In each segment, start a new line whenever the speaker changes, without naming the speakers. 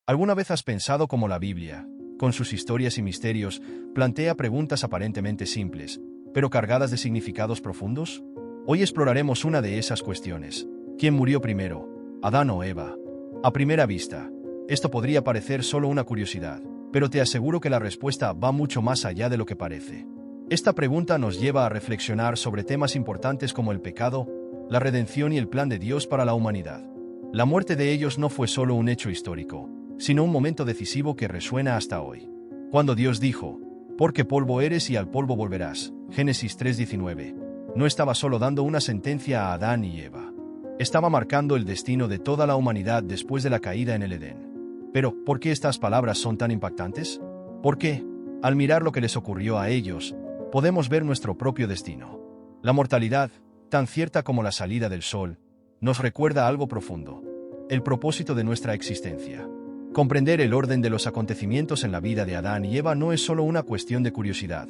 ¿Alguna vez has pensado cómo la Biblia, con sus historias y misterios, plantea preguntas aparentemente simples, pero cargadas de significados profundos? Hoy exploraremos una de esas cuestiones. ¿Quién murió primero, Adán o Eva? A primera vista, esto podría parecer solo una curiosidad, pero te aseguro que la respuesta va mucho más allá de lo que parece. Esta pregunta nos lleva a reflexionar sobre temas importantes como el pecado, la redención y el plan de Dios para la humanidad. La muerte de ellos no fue solo un hecho histórico, sino un momento decisivo que resuena hasta hoy. Cuando Dios dijo, «Porque polvo eres y al polvo volverás», Génesis 3:19, no estaba solo dando una sentencia a Adán y Eva. Estaba marcando el destino de toda la humanidad después de la caída en el Edén. Pero, ¿por qué estas palabras son tan impactantes? Porque, al mirar lo que les ocurrió a ellos, podemos ver nuestro propio destino. La mortalidad, tan cierta como la salida del sol, nos recuerda algo profundo: el propósito de nuestra existencia. Comprender el orden de los acontecimientos en la vida de Adán y Eva no es solo una cuestión de curiosidad.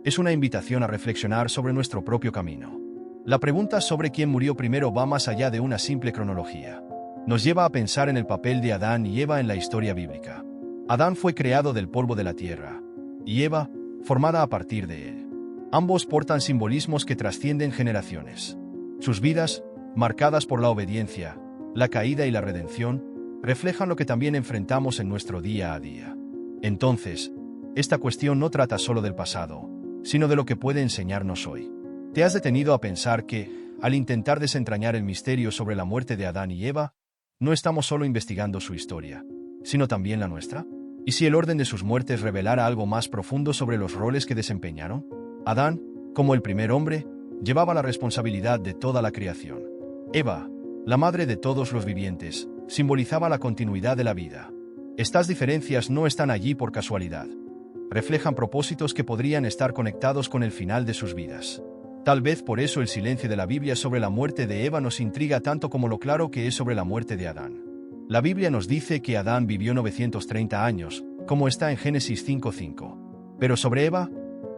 Es una invitación a reflexionar sobre nuestro propio camino. La pregunta sobre quién murió primero va más allá de una simple cronología. Nos lleva a pensar en el papel de Adán y Eva en la historia bíblica. Adán fue creado del polvo de la tierra, y Eva, formada a partir de él. Ambos portan simbolismos que trascienden generaciones. Sus vidas, marcadas por la obediencia, la caída y la redención, reflejan lo que también enfrentamos en nuestro día a día. Entonces, esta cuestión no trata solo del pasado, sino de lo que puede enseñarnos hoy. ¿Te has detenido a pensar que, al intentar desentrañar el misterio sobre la muerte de Adán y Eva, no estamos solo investigando su historia, sino también la nuestra? ¿Y si el orden de sus muertes revelara algo más profundo sobre los roles que desempeñaron? Adán, como el primer hombre, llevaba la responsabilidad de toda la creación. Eva, la madre de todos los vivientes, simbolizaba la continuidad de la vida. Estas diferencias no están allí por casualidad. Reflejan propósitos que podrían estar conectados con el final de sus vidas. Tal vez por eso el silencio de la Biblia sobre la muerte de Eva nos intriga tanto como lo claro que es sobre la muerte de Adán. La Biblia nos dice que Adán vivió 930 años, como está en Génesis 5:5. Pero sobre Eva,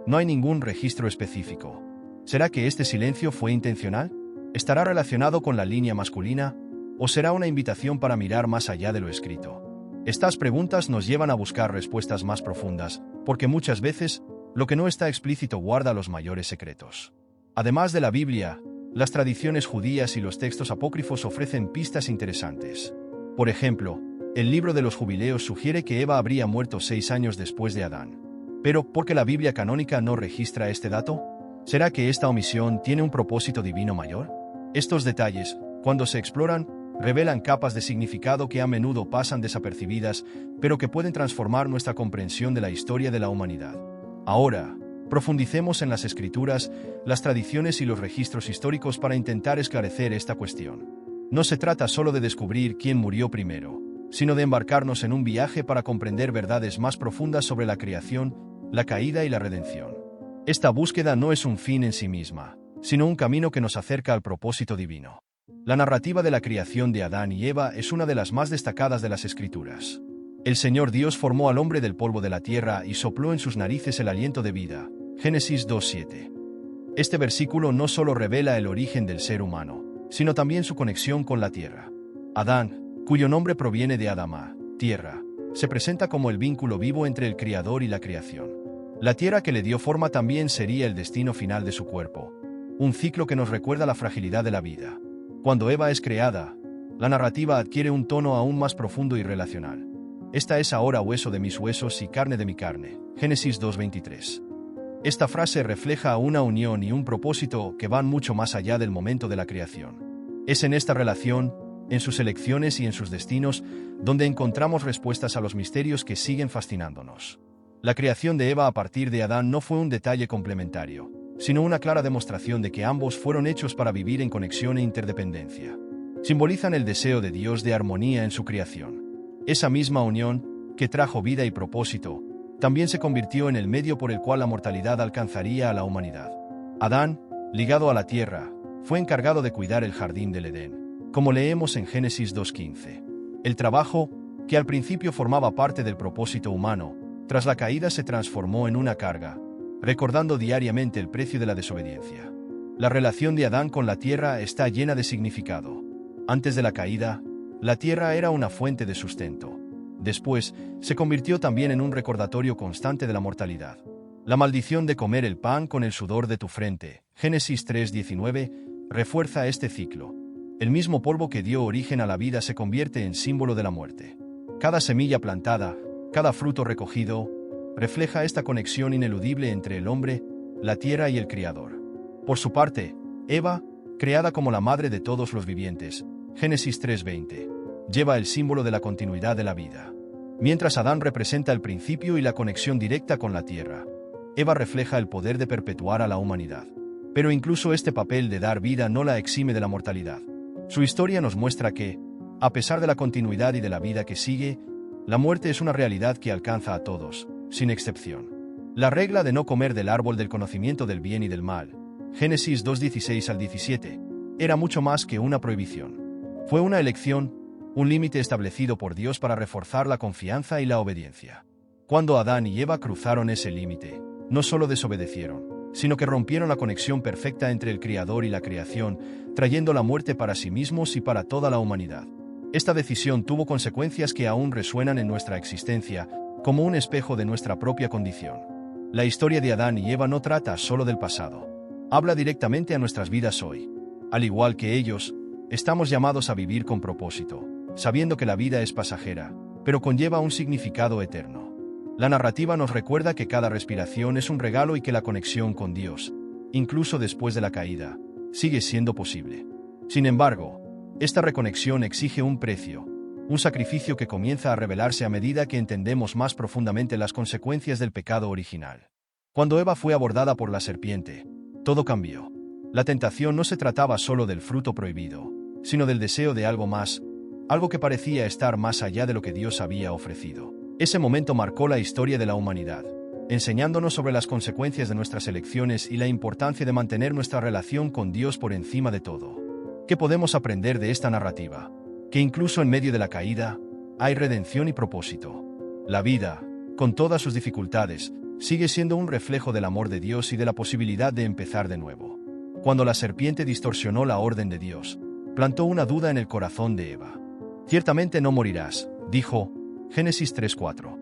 no hay ningún registro específico. ¿Será que este silencio fue intencional? ¿Estará relacionado con la línea masculina? ¿O será una invitación para mirar más allá de lo escrito? Estas preguntas nos llevan a buscar respuestas más profundas, porque muchas veces, lo que no está explícito guarda los mayores secretos. Además de la Biblia, las tradiciones judías y los textos apócrifos ofrecen pistas interesantes. Por ejemplo, el libro de los Jubileos sugiere que Eva habría muerto 6 años después de Adán. Pero, ¿por qué la Biblia canónica no registra este dato? ¿Será que esta omisión tiene un propósito divino mayor? Estos detalles, cuando se exploran, revelan capas de significado que a menudo pasan desapercibidas, pero que pueden transformar nuestra comprensión de la historia de la humanidad. Ahora, profundicemos en las escrituras, las tradiciones y los registros históricos para intentar esclarecer esta cuestión. No se trata solo de descubrir quién murió primero, sino de embarcarnos en un viaje para comprender verdades más profundas sobre la creación, la caída y la redención. Esta búsqueda no es un fin en sí misma, sino un camino que nos acerca al propósito divino. La narrativa de la creación de Adán y Eva es una de las más destacadas de las Escrituras. El Señor Dios formó al hombre del polvo de la tierra y sopló en sus narices el aliento de vida. Génesis 2:7. Este versículo no solo revela el origen del ser humano, sino también su conexión con la tierra. Adán, cuyo nombre proviene de Adama, tierra, se presenta como el vínculo vivo entre el Creador y la creación. La tierra que le dio forma también sería el destino final de su cuerpo, un ciclo que nos recuerda la fragilidad de la vida. Cuando Eva es creada, la narrativa adquiere un tono aún más profundo y relacional. Esta es ahora hueso de mis huesos y carne de mi carne. Génesis 2:23. Esta frase refleja una unión y un propósito que van mucho más allá del momento de la creación. Es en esta relación, en sus elecciones y en sus destinos, donde encontramos respuestas a los misterios que siguen fascinándonos. La creación de Eva a partir de Adán no fue un detalle complementario, sino una clara demostración de que ambos fueron hechos para vivir en conexión e interdependencia. Simbolizan el deseo de Dios de armonía en su creación. Esa misma unión, que trajo vida y propósito, también se convirtió en el medio por el cual la mortalidad alcanzaría a la humanidad. Adán, ligado a la tierra, fue encargado de cuidar el jardín del Edén, como leemos en Génesis 2:15. El trabajo, que al principio formaba parte del propósito humano, tras la caída se transformó en una carga, recordando diariamente el precio de la desobediencia. La relación de Adán con la tierra está llena de significado. Antes de la caída, la tierra era una fuente de sustento. Después, se convirtió también en un recordatorio constante de la mortalidad. La maldición de comer el pan con el sudor de tu frente, Génesis 3:19, refuerza este ciclo. El mismo polvo que dio origen a la vida se convierte en símbolo de la muerte. Cada semilla plantada, cada fruto recogido, refleja esta conexión ineludible entre el hombre, la tierra y el Criador. Por su parte, Eva, creada como la madre de todos los vivientes, Génesis 3:20, lleva el símbolo de la continuidad de la vida. Mientras Adán representa el principio y la conexión directa con la tierra, Eva refleja el poder de perpetuar a la humanidad. Pero incluso este papel de dar vida no la exime de la mortalidad. Su historia nos muestra que, a pesar de la continuidad y de la vida que sigue, la muerte es una realidad que alcanza a todos, sin excepción. La regla de no comer del árbol del conocimiento del bien y del mal, Génesis 2:16 al 17, era mucho más que una prohibición. Fue una elección, un límite establecido por Dios para reforzar la confianza y la obediencia. Cuando Adán y Eva cruzaron ese límite, no solo desobedecieron, sino que rompieron la conexión perfecta entre el Creador y la creación, trayendo la muerte para sí mismos y para toda la humanidad. Esta decisión tuvo consecuencias que aún resuenan en nuestra existencia, como un espejo de nuestra propia condición. La historia de Adán y Eva no trata solo del pasado. Habla directamente a nuestras vidas hoy. Al igual que ellos, estamos llamados a vivir con propósito, sabiendo que la vida es pasajera, pero conlleva un significado eterno. La narrativa nos recuerda que cada respiración es un regalo y que la conexión con Dios, incluso después de la caída, sigue siendo posible. Sin embargo, esta reconexión exige un precio, un sacrificio que comienza a revelarse a medida que entendemos más profundamente las consecuencias del pecado original. Cuando Eva fue abordada por la serpiente, todo cambió. La tentación no se trataba solo del fruto prohibido, sino del deseo de algo más, algo que parecía estar más allá de lo que Dios había ofrecido. Ese momento marcó la historia de la humanidad, enseñándonos sobre las consecuencias de nuestras elecciones y la importancia de mantener nuestra relación con Dios por encima de todo. ¿Qué podemos aprender de esta narrativa? Que incluso en medio de la caída, hay redención y propósito. La vida, con todas sus dificultades, sigue siendo un reflejo del amor de Dios y de la posibilidad de empezar de nuevo. Cuando la serpiente distorsionó la orden de Dios, plantó una duda en el corazón de Eva. Ciertamente no morirás, dijo, Génesis 3:4.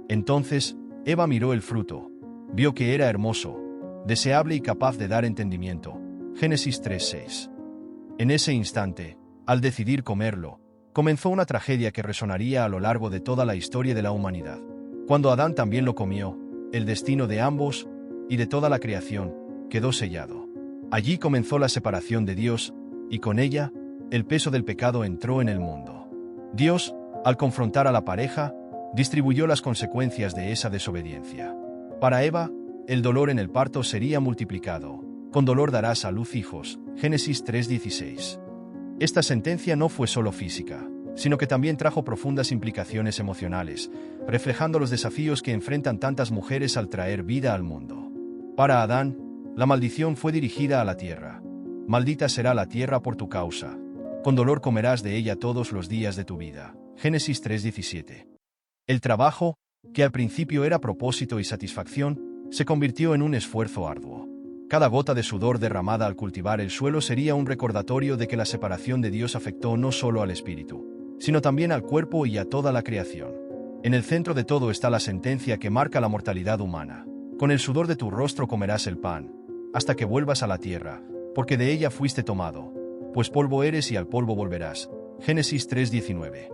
Entonces, Eva miró el fruto, vio que era hermoso, deseable y capaz de dar entendimiento, Génesis 3:6. En ese instante, al decidir comerlo, comenzó una tragedia que resonaría a lo largo de toda la historia de la humanidad. Cuando Adán también lo comió, el destino de ambos, y de toda la creación, quedó sellado. Allí comenzó la separación de Dios, y con ella, el peso del pecado entró en el mundo. Dios, al confrontar a la pareja, distribuyó las consecuencias de esa desobediencia. Para Eva, el dolor en el parto sería multiplicado. Con dolor darás a luz hijos, Génesis 3:16. Esta sentencia no fue solo física, sino que también trajo profundas implicaciones emocionales, reflejando los desafíos que enfrentan tantas mujeres al traer vida al mundo. Para Adán, la maldición fue dirigida a la tierra. Maldita será la tierra por tu causa. Con dolor comerás de ella todos los días de tu vida. Génesis 3:17. El trabajo, que al principio era propósito y satisfacción, se convirtió en un esfuerzo arduo. Cada gota de sudor derramada al cultivar el suelo sería un recordatorio de que la separación de Dios afectó no solo al espíritu, sino también al cuerpo y a toda la creación. En el centro de todo está la sentencia que marca la mortalidad humana. Con el sudor de tu rostro comerás el pan, hasta que vuelvas a la tierra, porque de ella fuiste tomado, pues polvo eres y al polvo volverás. Génesis 3:19.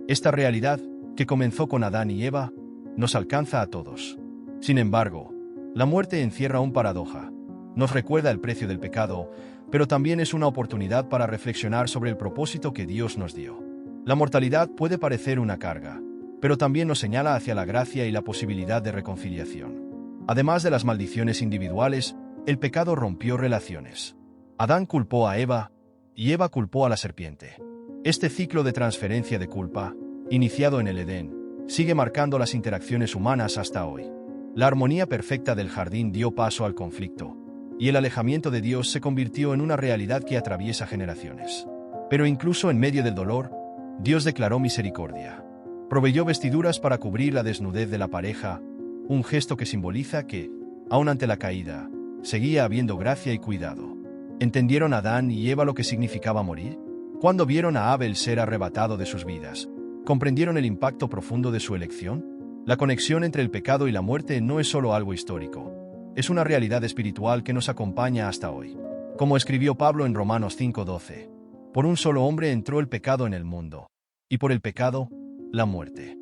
Esta realidad, que comenzó con Adán y Eva, nos alcanza a todos. Sin embargo, la muerte encierra una paradoja. Nos recuerda el precio del pecado, pero también es una oportunidad para reflexionar sobre el propósito que Dios nos dio. La mortalidad puede parecer una carga, pero también nos señala hacia la gracia y la posibilidad de reconciliación. Además de las maldiciones individuales, el pecado rompió relaciones. Adán culpó a Eva, y Eva culpó a la serpiente. Este ciclo de transferencia de culpa, iniciado en el Edén, sigue marcando las interacciones humanas hasta hoy. La armonía perfecta del jardín dio paso al conflicto, y el alejamiento de Dios se convirtió en una realidad que atraviesa generaciones. Pero incluso en medio del dolor, Dios declaró misericordia. Proveyó vestiduras para cubrir la desnudez de la pareja, un gesto que simboliza que, aun ante la caída, seguía habiendo gracia y cuidado. ¿Entendieron Adán y Eva lo que significaba morir? Cuando vieron a Abel ser arrebatado de sus vidas, ¿Comprendieron el impacto profundo de su elección? La conexión entre el pecado y la muerte no es solo algo histórico. Es una realidad espiritual que nos acompaña hasta hoy. Como escribió Pablo en Romanos 5:12, por un solo hombre entró el pecado en el mundo, y por el pecado, la muerte.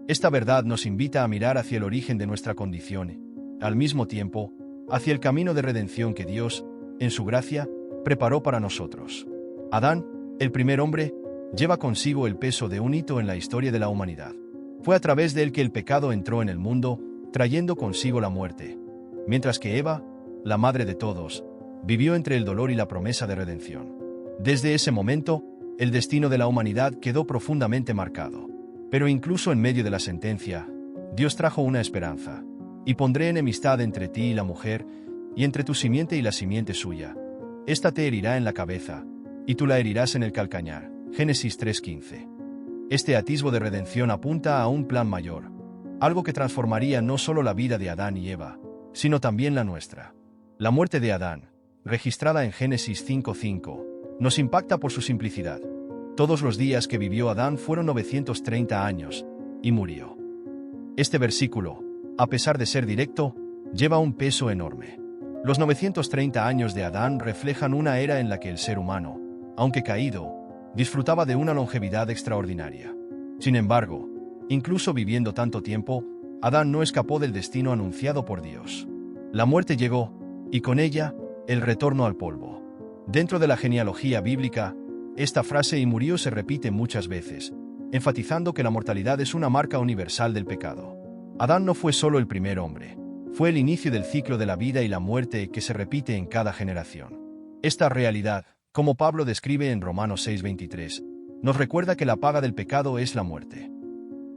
Esta verdad nos invita a mirar hacia el origen de nuestra condición, al mismo tiempo, hacia el camino de redención que Dios, en su gracia, preparó para nosotros. Adán, el primer hombre, lleva consigo el peso de un hito en la historia de la humanidad. Fue a través de él que el pecado entró en el mundo, trayendo consigo la muerte, mientras que Eva, la madre de todos, vivió entre el dolor y la promesa de redención. Desde ese momento, el destino de la humanidad quedó profundamente marcado. Pero incluso en medio de la sentencia, Dios trajo una esperanza. Y pondré enemistad entre ti y la mujer, y entre tu simiente y la simiente suya. Esta te herirá en la cabeza, y tú la herirás en el calcañar. Génesis 3:15. Este atisbo de redención apunta a un plan mayor, algo que transformaría no solo la vida de Adán y Eva, sino también la nuestra. La muerte de Adán, registrada en Génesis 5:5, nos impacta por su simplicidad. Todos los días que vivió Adán fueron 930 años, y murió. Este versículo, a pesar de ser directo, lleva un peso enorme. Los 930 años de Adán reflejan una era en la que el ser humano, aunque caído, disfrutaba de una longevidad extraordinaria. Sin embargo, incluso viviendo tanto tiempo, Adán no escapó del destino anunciado por Dios. La muerte llegó, y con ella, el retorno al polvo. Dentro de la genealogía bíblica, esta frase "y murió" se repite muchas veces, enfatizando que la mortalidad es una marca universal del pecado. Adán no fue solo el primer hombre, fue el inicio del ciclo de la vida y la muerte que se repite en cada generación. Esta realidad, como Pablo describe en Romanos 6:23, nos recuerda que la paga del pecado es la muerte.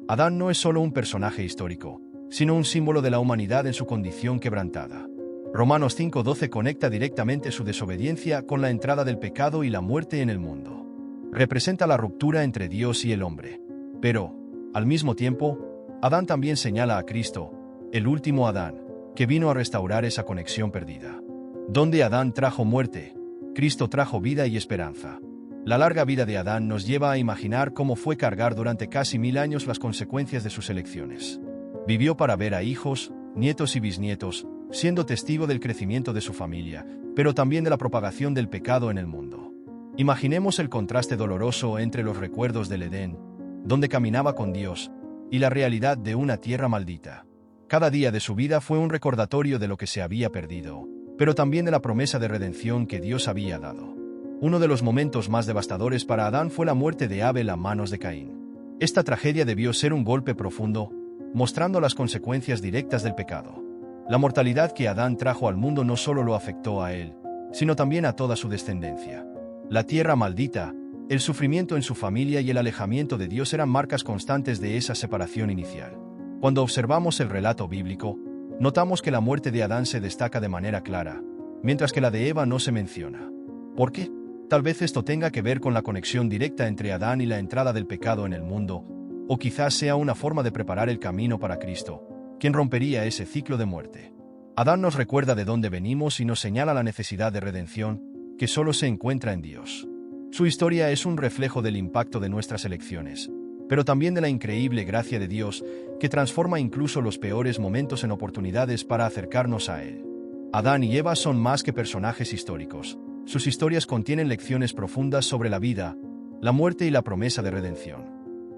Adán no es solo un personaje histórico, sino un símbolo de la humanidad en su condición quebrantada. Romanos 5:12 conecta directamente su desobediencia con la entrada del pecado y la muerte en el mundo. Representa la ruptura entre Dios y el hombre. Pero, al mismo tiempo, Adán también señala a Cristo, el último Adán, que vino a restaurar esa conexión perdida. Donde Adán trajo muerte, Cristo trajo vida y esperanza. La larga vida de Adán nos lleva a imaginar cómo fue cargar durante casi 1000 años las consecuencias de sus elecciones. Vivió para ver a hijos, nietos y bisnietos, siendo testigo del crecimiento de su familia, pero también de la propagación del pecado en el mundo. Imaginemos el contraste doloroso entre los recuerdos del Edén, donde caminaba con Dios, y la realidad de una tierra maldita. Cada día de su vida fue un recordatorio de lo que se había perdido, pero también de la promesa de redención que Dios había dado. Uno de los momentos más devastadores para Adán fue la muerte de Abel a manos de Caín. Esta tragedia debió ser un golpe profundo, mostrando las consecuencias directas del pecado. La mortalidad que Adán trajo al mundo no solo lo afectó a él, sino también a toda su descendencia. La tierra maldita, el sufrimiento en su familia y el alejamiento de Dios eran marcas constantes de esa separación inicial. Cuando observamos el relato bíblico, notamos que la muerte de Adán se destaca de manera clara, mientras que la de Eva no se menciona. ¿Por qué? Tal vez esto tenga que ver con la conexión directa entre Adán y la entrada del pecado en el mundo, o quizás sea una forma de preparar el camino para Cristo, quien rompería ese ciclo de muerte. Adán nos recuerda de dónde venimos y nos señala la necesidad de redención, que solo se encuentra en Dios. Su historia es un reflejo del impacto de nuestras elecciones, pero también de la increíble gracia de Dios, que transforma incluso los peores momentos en oportunidades para acercarnos a Él. Adán y Eva son más que personajes históricos. Sus historias contienen lecciones profundas sobre la vida, la muerte y la promesa de redención.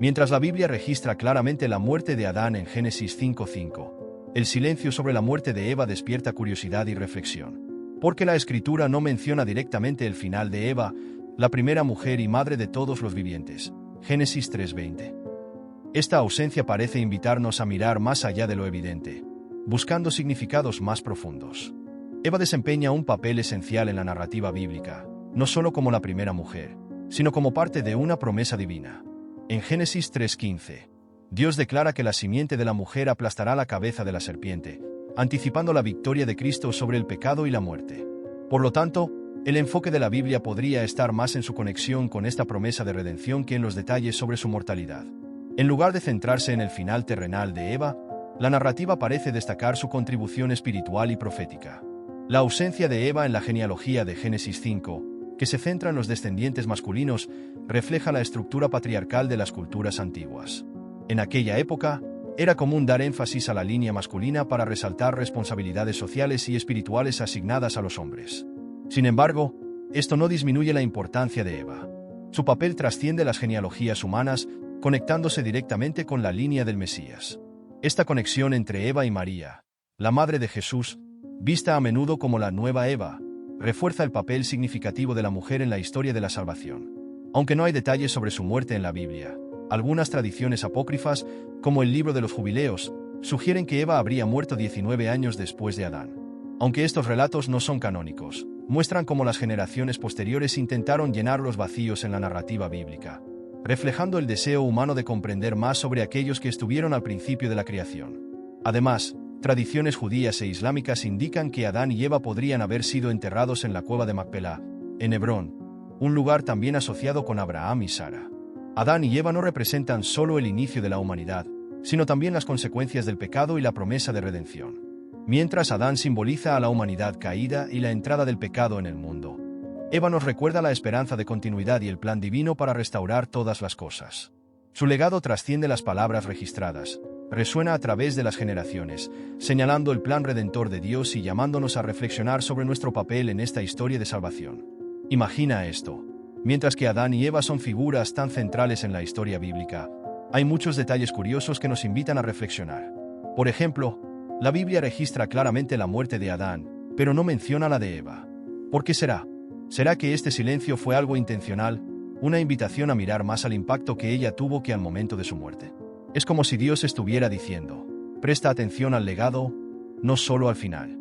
Mientras la Biblia registra claramente la muerte de Adán en Génesis 5:5, el silencio sobre la muerte de Eva despierta curiosidad y reflexión. Porque la Escritura no menciona directamente el final de Eva, la primera mujer y madre de todos los vivientes. Génesis 3:20. Esta ausencia parece invitarnos a mirar más allá de lo evidente, buscando significados más profundos. Eva desempeña un papel esencial en la narrativa bíblica, no solo como la primera mujer, sino como parte de una promesa divina. En Génesis 3:15, Dios declara que la simiente de la mujer aplastará la cabeza de la serpiente, anticipando la victoria de Cristo sobre el pecado y la muerte. Por lo tanto, el enfoque de la Biblia podría estar más en su conexión con esta promesa de redención que en los detalles sobre su mortalidad. En lugar de centrarse en el final terrenal de Eva, la narrativa parece destacar su contribución espiritual y profética. La ausencia de Eva en la genealogía de Génesis 5 que se centra en los descendientes masculinos, refleja la estructura patriarcal de las culturas antiguas. En aquella época, era común dar énfasis a la línea masculina para resaltar responsabilidades sociales y espirituales asignadas a los hombres. Sin embargo, esto no disminuye la importancia de Eva. Su papel trasciende las genealogías humanas, conectándose directamente con la línea del Mesías. Esta conexión entre Eva y María, la madre de Jesús, vista a menudo como la nueva Eva, refuerza el papel significativo de la mujer en la historia de la salvación. Aunque no hay detalles sobre su muerte en la Biblia, algunas tradiciones apócrifas, como el libro de los Jubileos, sugieren que Eva habría muerto 19 años después de Adán. Aunque estos relatos no son canónicos, muestran cómo las generaciones posteriores intentaron llenar los vacíos en la narrativa bíblica, reflejando el deseo humano de comprender más sobre aquellos que estuvieron al principio de la creación. Además, tradiciones judías e islámicas indican que Adán y Eva podrían haber sido enterrados en la cueva de Macpelá, en Hebrón, un lugar también asociado con Abraham y Sara. Adán y Eva no representan solo el inicio de la humanidad, sino también las consecuencias del pecado y la promesa de redención. Mientras Adán simboliza a la humanidad caída y la entrada del pecado en el mundo, Eva nos recuerda la esperanza de continuidad y el plan divino para restaurar todas las cosas. Su legado trasciende las palabras registradas, resuena a través de las generaciones, señalando el plan redentor de Dios y llamándonos a reflexionar sobre nuestro papel en esta historia de salvación. Imagina esto. Mientras que Adán y Eva son figuras tan centrales en la historia bíblica, hay muchos detalles curiosos que nos invitan a reflexionar. Por ejemplo, la Biblia registra claramente la muerte de Adán, pero no menciona la de Eva. ¿Por qué será? ¿Será que este silencio fue algo intencional, una invitación a mirar más al impacto que ella tuvo que al momento de su muerte? Es como si Dios estuviera diciendo, presta atención al legado, no solo al final.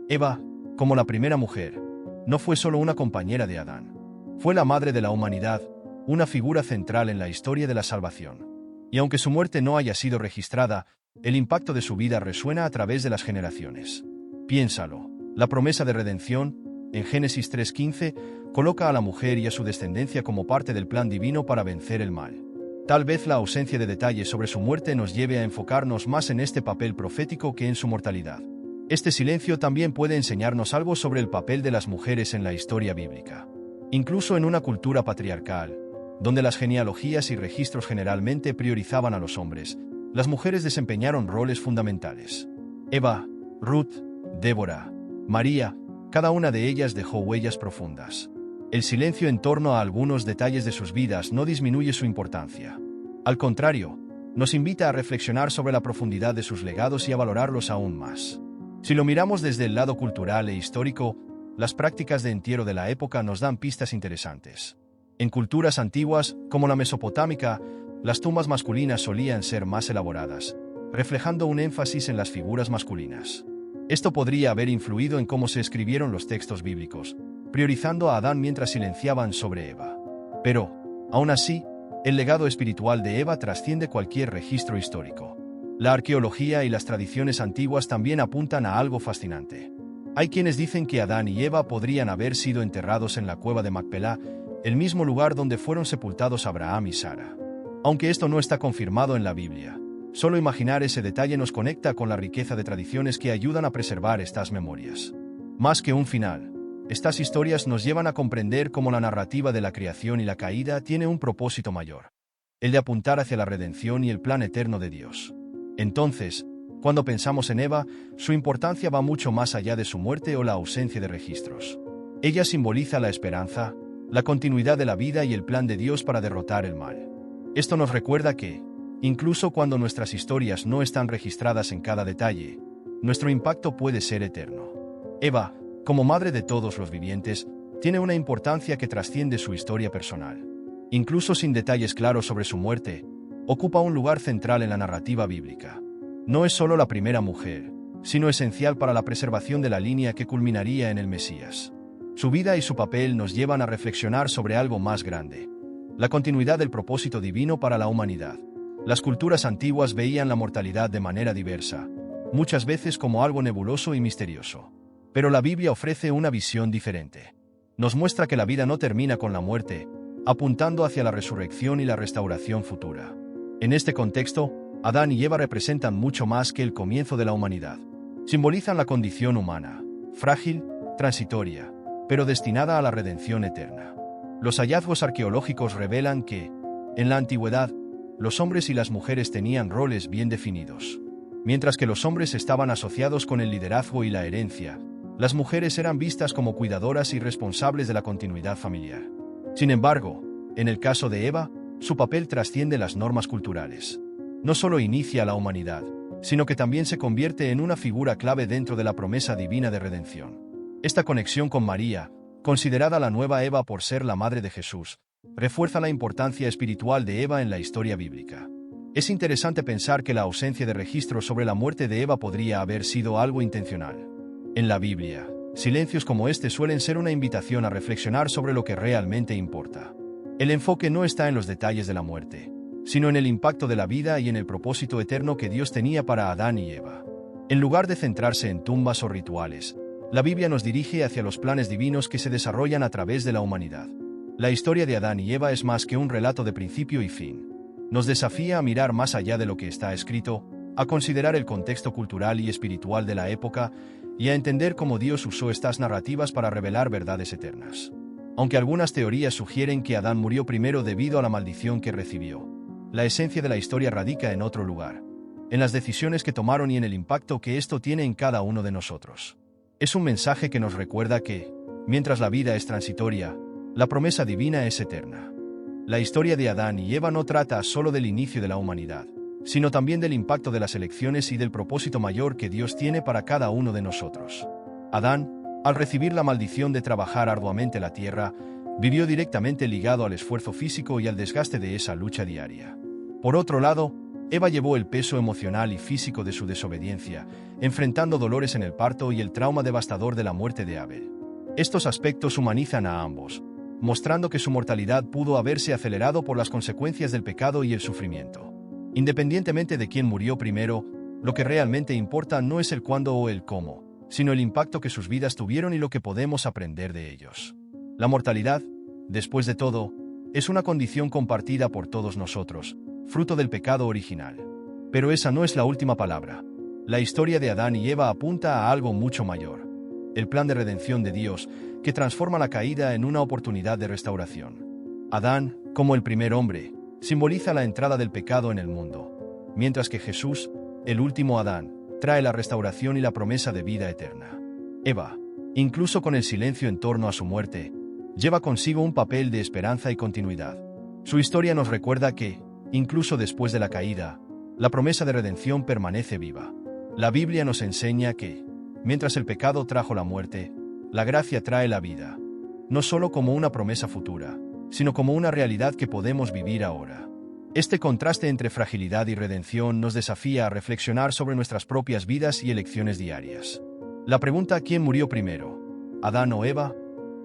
Eva, como la primera mujer, no fue solo una compañera de Adán. Fue la madre de la humanidad, una figura central en la historia de la salvación. Y aunque su muerte no haya sido registrada, el impacto de su vida resuena a través de las generaciones. Piénsalo, la promesa de redención, en Génesis 3:15, coloca a la mujer y a su descendencia como parte del plan divino para vencer el mal. Tal vez la ausencia de detalles sobre su muerte nos lleve a enfocarnos más en este papel profético que en su mortalidad. Este silencio también puede enseñarnos algo sobre el papel de las mujeres en la historia bíblica. Incluso en una cultura patriarcal, donde las genealogías y registros generalmente priorizaban a los hombres, las mujeres desempeñaron roles fundamentales. Eva, Ruth, Débora, María, cada una de ellas dejó huellas profundas. El silencio en torno a algunos detalles de sus vidas no disminuye su importancia. Al contrario, nos invita a reflexionar sobre la profundidad de sus legados y a valorarlos aún más. Si lo miramos desde el lado cultural e histórico, las prácticas de entierro de la época nos dan pistas interesantes. En culturas antiguas, como la mesopotámica, las tumbas masculinas solían ser más elaboradas, reflejando un énfasis en las figuras masculinas. Esto podría haber influido en cómo se escribieron los textos bíblicos, priorizando a Adán mientras silenciaban sobre Eva. Pero, aún así, el legado espiritual de Eva trasciende cualquier registro histórico. La arqueología y las tradiciones antiguas también apuntan a algo fascinante. Hay quienes dicen que Adán y Eva podrían haber sido enterrados en la cueva de Macpelá, el mismo lugar donde fueron sepultados Abraham y Sara. Aunque esto no está confirmado en la Biblia, solo imaginar ese detalle nos conecta con la riqueza de tradiciones que ayudan a preservar estas memorias. Más que un final, estas historias nos llevan a comprender cómo la narrativa de la creación y la caída tiene un propósito mayor, el de apuntar hacia la redención y el plan eterno de Dios. Entonces, cuando pensamos en Eva, su importancia va mucho más allá de su muerte o la ausencia de registros. Ella simboliza la esperanza, la continuidad de la vida y el plan de Dios para derrotar el mal. Esto nos recuerda que, incluso cuando nuestras historias no están registradas en cada detalle, nuestro impacto puede ser eterno. Eva, como madre de todos los vivientes, tiene una importancia que trasciende su historia personal. Incluso sin detalles claros sobre su muerte, ocupa un lugar central en la narrativa bíblica. No es solo la primera mujer, sino esencial para la preservación de la línea que culminaría en el Mesías. Su vida y su papel nos llevan a reflexionar sobre algo más grande: la continuidad del propósito divino para la humanidad. Las culturas antiguas veían la mortalidad de manera diversa, muchas veces como algo nebuloso y misterioso. Pero la Biblia ofrece una visión diferente. Nos muestra que la vida no termina con la muerte, apuntando hacia la resurrección y la restauración futura. En este contexto, Adán y Eva representan mucho más que el comienzo de la humanidad. Simbolizan la condición humana, frágil, transitoria, pero destinada a la redención eterna. Los hallazgos arqueológicos revelan que, en la antigüedad, los hombres y las mujeres tenían roles bien definidos. Mientras que los hombres estaban asociados con el liderazgo y la herencia, las mujeres eran vistas como cuidadoras y responsables de la continuidad familiar. Sin embargo, en el caso de Eva, su papel trasciende las normas culturales. No solo inicia la humanidad, sino que también se convierte en una figura clave dentro de la promesa divina de redención. Esta conexión con María, considerada la nueva Eva por ser la madre de Jesús, refuerza la importancia espiritual de Eva en la historia bíblica. Es interesante pensar que la ausencia de registros sobre la muerte de Eva podría haber sido algo intencional. En la Biblia, silencios como este suelen ser una invitación a reflexionar sobre lo que realmente importa. El enfoque no está en los detalles de la muerte, sino en el impacto de la vida y en el propósito eterno que Dios tenía para Adán y Eva. En lugar de centrarse en tumbas o rituales, la Biblia nos dirige hacia los planes divinos que se desarrollan a través de la humanidad. La historia de Adán y Eva es más que un relato de principio y fin. Nos desafía a mirar más allá de lo que está escrito, a considerar el contexto cultural y espiritual de la época y a entender cómo Dios usó estas narrativas para revelar verdades eternas. Aunque algunas teorías sugieren que Adán murió primero debido a la maldición que recibió, la esencia de la historia radica en otro lugar, en las decisiones que tomaron y en el impacto que esto tiene en cada uno de nosotros. Es un mensaje que nos recuerda que, mientras la vida es transitoria, la promesa divina es eterna. La historia de Adán y Eva no trata solo del inicio de la humanidad, sino también del impacto de las elecciones y del propósito mayor que Dios tiene para cada uno de nosotros. Adán, al recibir la maldición de trabajar arduamente la tierra, vivió directamente ligado al esfuerzo físico y al desgaste de esa lucha diaria. Por otro lado, Eva llevó el peso emocional y físico de su desobediencia, enfrentando dolores en el parto y el trauma devastador de la muerte de Abel. Estos aspectos humanizan a ambos, mostrando que su mortalidad pudo haberse acelerado por las consecuencias del pecado y el sufrimiento. Independientemente de quién murió primero, lo que realmente importa no es el cuándo o el cómo, sino el impacto que sus vidas tuvieron y lo que podemos aprender de ellos. La mortalidad, después de todo, es una condición compartida por todos nosotros, fruto del pecado original. Pero esa no es la última palabra. La historia de Adán y Eva apunta a algo mucho mayor: el plan de redención de Dios, que transforma la caída en una oportunidad de restauración. Adán, como el primer hombre, simboliza la entrada del pecado en el mundo, mientras que Jesús, el último Adán, trae la restauración y la promesa de vida eterna. Eva, incluso con el silencio en torno a su muerte, lleva consigo un papel de esperanza y continuidad. Su historia nos recuerda que, incluso después de la caída, la promesa de redención permanece viva. La Biblia nos enseña que, mientras el pecado trajo la muerte, la gracia trae la vida, no solo como una promesa futura, sino como una realidad que podemos vivir ahora. Este contraste entre fragilidad y redención nos desafía a reflexionar sobre nuestras propias vidas y elecciones diarias. La pregunta ¿quién murió primero, Adán o Eva?,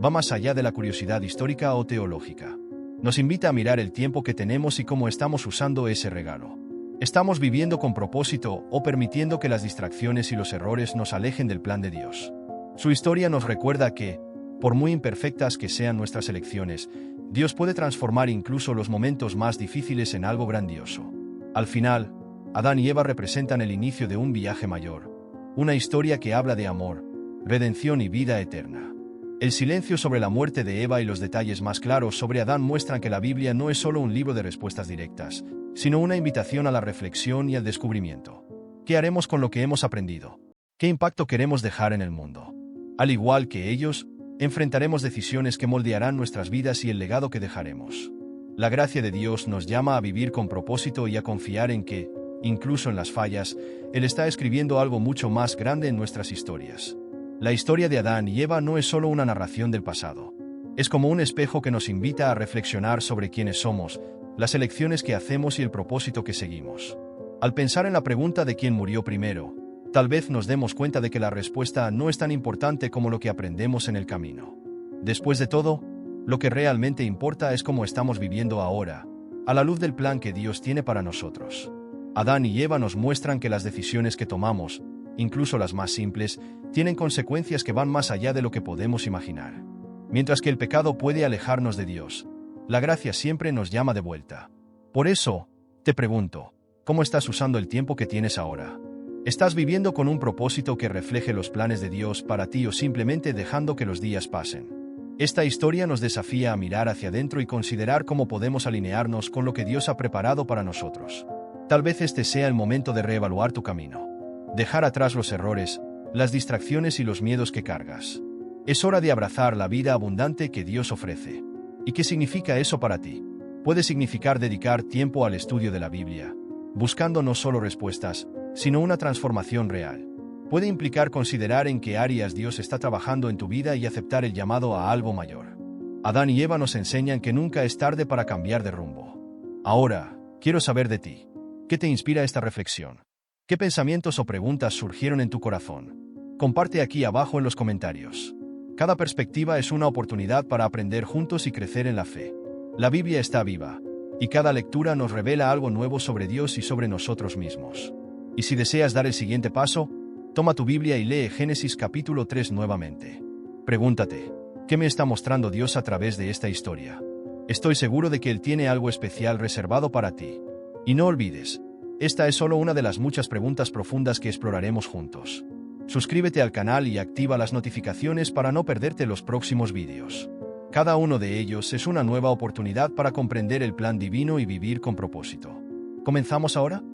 va más allá de la curiosidad histórica o teológica. Nos invita a mirar el tiempo que tenemos y cómo estamos usando ese regalo. ¿Estamos viviendo con propósito o permitiendo que las distracciones y los errores nos alejen del plan de Dios? Su historia nos recuerda que, por muy imperfectas que sean nuestras elecciones, Dios puede transformar incluso los momentos más difíciles en algo grandioso. Al final, Adán y Eva representan el inicio de un viaje mayor, una historia que habla de amor, redención y vida eterna. El silencio sobre la muerte de Eva y los detalles más claros sobre Adán muestran que la Biblia no es solo un libro de respuestas directas, sino una invitación a la reflexión y al descubrimiento. ¿Qué haremos con lo que hemos aprendido? ¿Qué impacto queremos dejar en el mundo? Al igual que ellos, enfrentaremos decisiones que moldearán nuestras vidas y el legado que dejaremos. La gracia de Dios nos llama a vivir con propósito y a confiar en que, incluso en las fallas, Él está escribiendo algo mucho más grande en nuestras historias. La historia de Adán y Eva no es solo una narración del pasado. Es como un espejo que nos invita a reflexionar sobre quiénes somos, las elecciones que hacemos y el propósito que seguimos. Al pensar en la pregunta de quién murió primero, tal vez nos demos cuenta de que la respuesta no es tan importante como lo que aprendemos en el camino. Después de todo, lo que realmente importa es cómo estamos viviendo ahora, a la luz del plan que Dios tiene para nosotros. Adán y Eva nos muestran que las decisiones que tomamos, incluso las más simples, tienen consecuencias que van más allá de lo que podemos imaginar. Mientras que el pecado puede alejarnos de Dios, la gracia siempre nos llama de vuelta. Por eso, te pregunto, ¿cómo estás usando el tiempo que tienes ahora? ¿Estás viviendo con un propósito que refleje los planes de Dios para ti o simplemente dejando que los días pasen? Esta historia nos desafía a mirar hacia adentro y considerar cómo podemos alinearnos con lo que Dios ha preparado para nosotros. Tal vez este sea el momento de reevaluar tu camino. Dejar atrás los errores, las distracciones y los miedos que cargas. Es hora de abrazar la vida abundante que Dios ofrece. ¿Y qué significa eso para ti? Puede significar dedicar tiempo al estudio de la Biblia, buscando no solo respuestas, sino una transformación real. Puede implicar considerar en qué áreas Dios está trabajando en tu vida y aceptar el llamado a algo mayor. Adán y Eva nos enseñan que nunca es tarde para cambiar de rumbo. Ahora, quiero saber de ti. ¿Qué te inspira esta reflexión? ¿Qué pensamientos o preguntas surgieron en tu corazón? Comparte aquí abajo en los comentarios. Cada perspectiva es una oportunidad para aprender juntos y crecer en la fe. La Biblia está viva, y cada lectura nos revela algo nuevo sobre Dios y sobre nosotros mismos. Y si deseas dar el siguiente paso, toma tu Biblia y lee Génesis capítulo 3 nuevamente. Pregúntate, ¿qué me está mostrando Dios a través de esta historia? Estoy seguro de que Él tiene algo especial reservado para ti. Y no olvides, esta es solo una de las muchas preguntas profundas que exploraremos juntos. Suscríbete al canal y activa las notificaciones para no perderte los próximos vídeos. Cada uno de ellos es una nueva oportunidad para comprender el plan divino y vivir con propósito. ¿Comenzamos ahora?